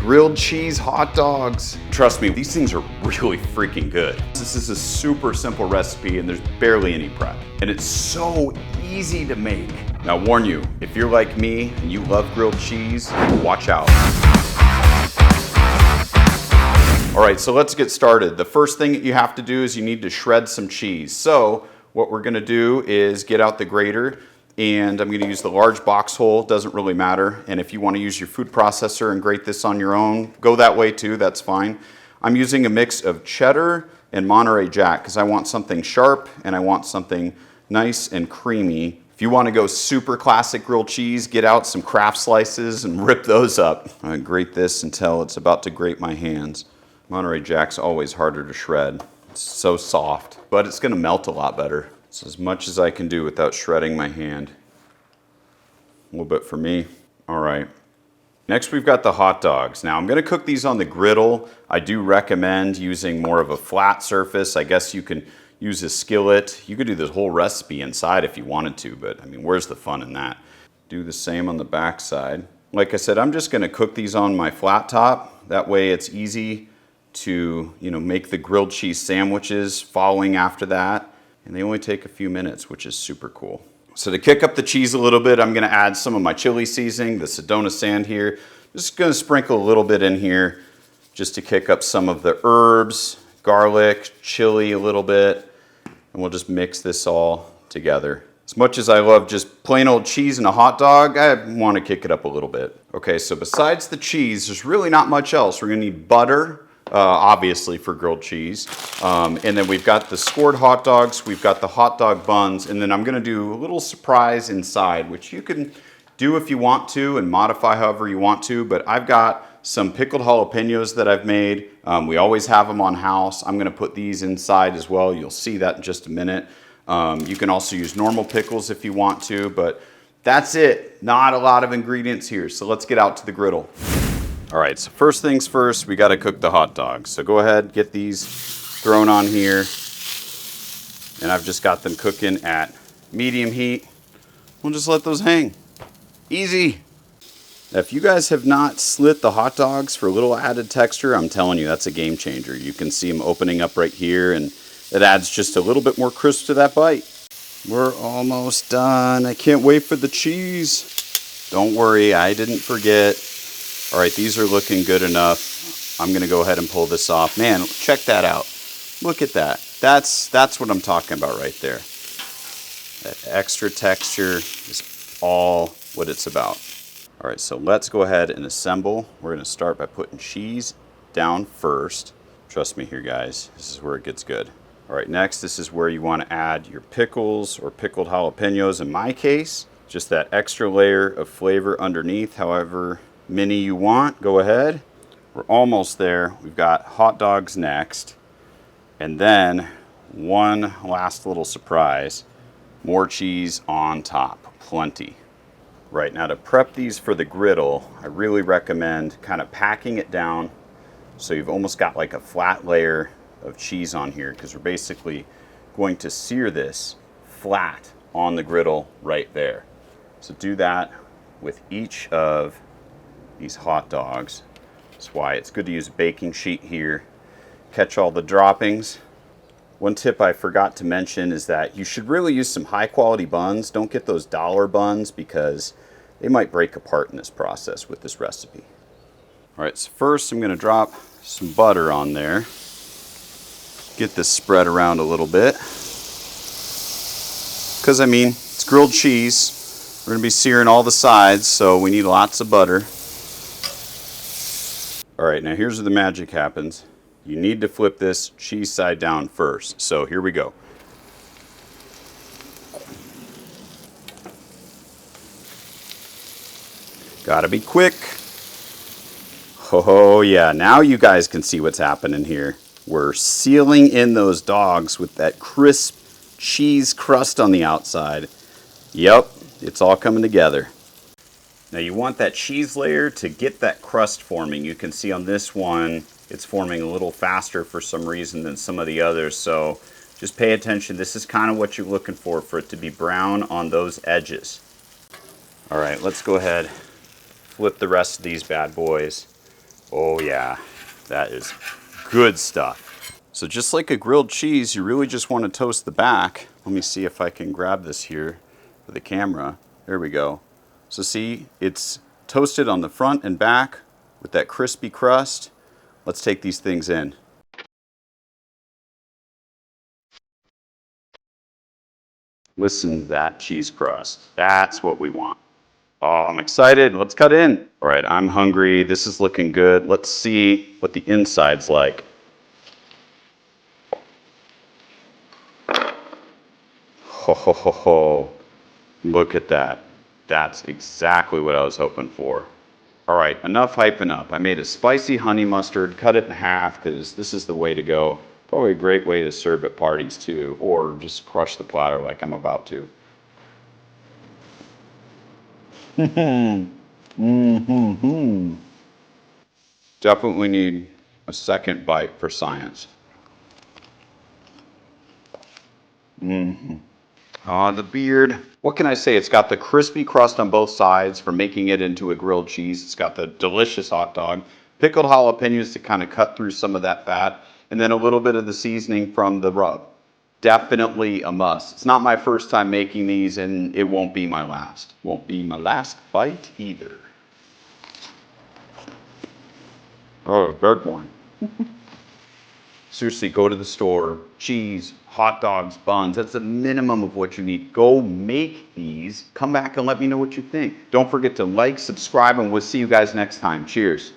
grilled cheese hot dogs. Trust me, these things are really freaking good. This is a super simple recipe and there's barely any prep. And it's so easy to make. Now, warn you, if you're like me and you love grilled cheese, watch out. All right, so let's get started. The first thing that you have to do is you need to shred some cheese. So what we're gonna do is get out the grater, and I'm gonna use the large box hole, doesn't really matter. And if you wanna use your food processor and grate this on your own, go that way too, that's fine. I'm using a mix of cheddar and Monterey Jack because I want something sharp and I want something nice and creamy. If you wanna go super classic grilled cheese, get out some Kraft slices and rip those up. I'm gonna grate this until it's about to grate my hands. Monterey Jack's always harder to shred. It's so soft, but it's gonna melt a lot better. It's as much as I can do without shredding my hand. A little bit for me. All right. Next we've got the hot dogs. Now I'm gonna cook these on the griddle. I do recommend using more of a flat surface. I guess you can use a skillet. You could do this whole recipe inside if you wanted to, but I mean, where's the fun in that? Do the same on the back side. Like I said, I'm just gonna cook these on my flat top. That way it's easy to, make the grilled cheese sandwiches following after that. And they only take a few minutes, which is super cool. So to kick up the cheese a little bit, I'm gonna add some of my chili seasoning, the Sedona sand here. Just gonna sprinkle a little bit in here just to kick up some of the herbs, garlic, chili a little bit, and we'll just mix this all together. As much as I love just plain old cheese and a hot dog, I wanna kick it up a little bit. Okay, so besides the cheese, there's really not much else. We're gonna need butter, obviously for grilled cheese. And then we've got the scored hot dogs, we've got the hot dog buns, and then I'm gonna do a little surprise inside, which you can do if you want to and modify however you want to, but I've got some pickled jalapenos that I've made. We always have them on house. I'm gonna put these inside as well. You'll see that in just a minute. You can also use normal pickles if you want to, but that's it. Not a lot of ingredients here, so let's get out to the griddle. All right, so first things first, we gotta cook the hot dogs. So go ahead, get these thrown on here. And I've just got them cooking at medium heat. We'll just let those hang. Easy. Now, if you guys have not slit the hot dogs for a little added texture, I'm telling you, that's a game changer. You can see them opening up right here, and it adds just a little bit more crisp to that bite. We're almost done. I can't wait for the cheese. Don't worry, I didn't forget. All right, these are looking good enough. I'm gonna go ahead and pull this off. Man, check that out. Look at that. That's what I'm talking about right there. That extra texture is all what it's about. All right, so let's go ahead and assemble. We're gonna start by putting cheese down first. Trust me here, guys, this is where it gets good. All right, next, this is where you wanna add your pickles or pickled jalapenos in my case. Just that extra layer of flavor underneath, however many you want, go ahead. We're almost there. We've got hot dogs next. And then one last little surprise, more cheese on top, plenty. Right, now to prep these for the griddle, I really recommend kind of packing it down so you've almost got like a flat layer of cheese on here, because we're basically going to sear this flat on the griddle right there. So do that with each of these hot dogs. That's why it's good to use a baking sheet here. Catch all the droppings. One tip I forgot to mention is that you should really use some high quality buns. Don't get those dollar buns because they might break apart in this process with this recipe. All right, so first I'm gonna drop some butter on there. Get this spread around a little bit. Because I mean, it's grilled cheese. We're gonna be searing all the sides, so we need lots of butter. All right, now here's where the magic happens. You need to flip this cheese side down first. So here we go. Gotta be quick. Oh yeah, now you guys can see what's happening here. We're sealing in those dogs with that crisp cheese crust on the outside. Yep, it's all coming together. Now you want that cheese layer to get that crust forming. You can see on this one, it's forming a little faster for some reason than some of the others. So just pay attention. This is kind of what you're looking for it to be brown on those edges. All right, let's go ahead, flip the rest of these bad boys. Oh yeah, that is good stuff. So just like a grilled cheese, you really just want to toast the back. Let me see if I can grab this here for the camera. There we go. So see, it's toasted on the front and back with that crispy crust. Let's take these things in. Listen to that cheese crust. That's what we want. Oh, I'm excited. Let's cut in. All right, I'm hungry. This is looking good. Let's see what the inside's like. Ho, ho, ho, ho. Look at that. That's exactly what I was hoping for. All right, enough hyping up. I made a spicy honey mustard, cut it in half because this is the way to go. Probably a great way to serve at parties too, or just crush the platter like I'm about to. Definitely need a second bite for science. Ah, the beard. What can I say? It's got the crispy crust on both sides for making it into a grilled cheese. It's got the delicious hot dog, pickled jalapenos to kind of cut through some of that fat, and then a little bit of the seasoning from the rub. Definitely a must. It's not my first time making these, and it won't be my last. Won't be my last bite either. Oh, third one. Seriously, go to the store. Cheese, hot dogs, buns. That's the minimum of what you need. Go make these. Come back and let me know what you think. Don't forget to like, subscribe, and we'll see you guys next time. Cheers.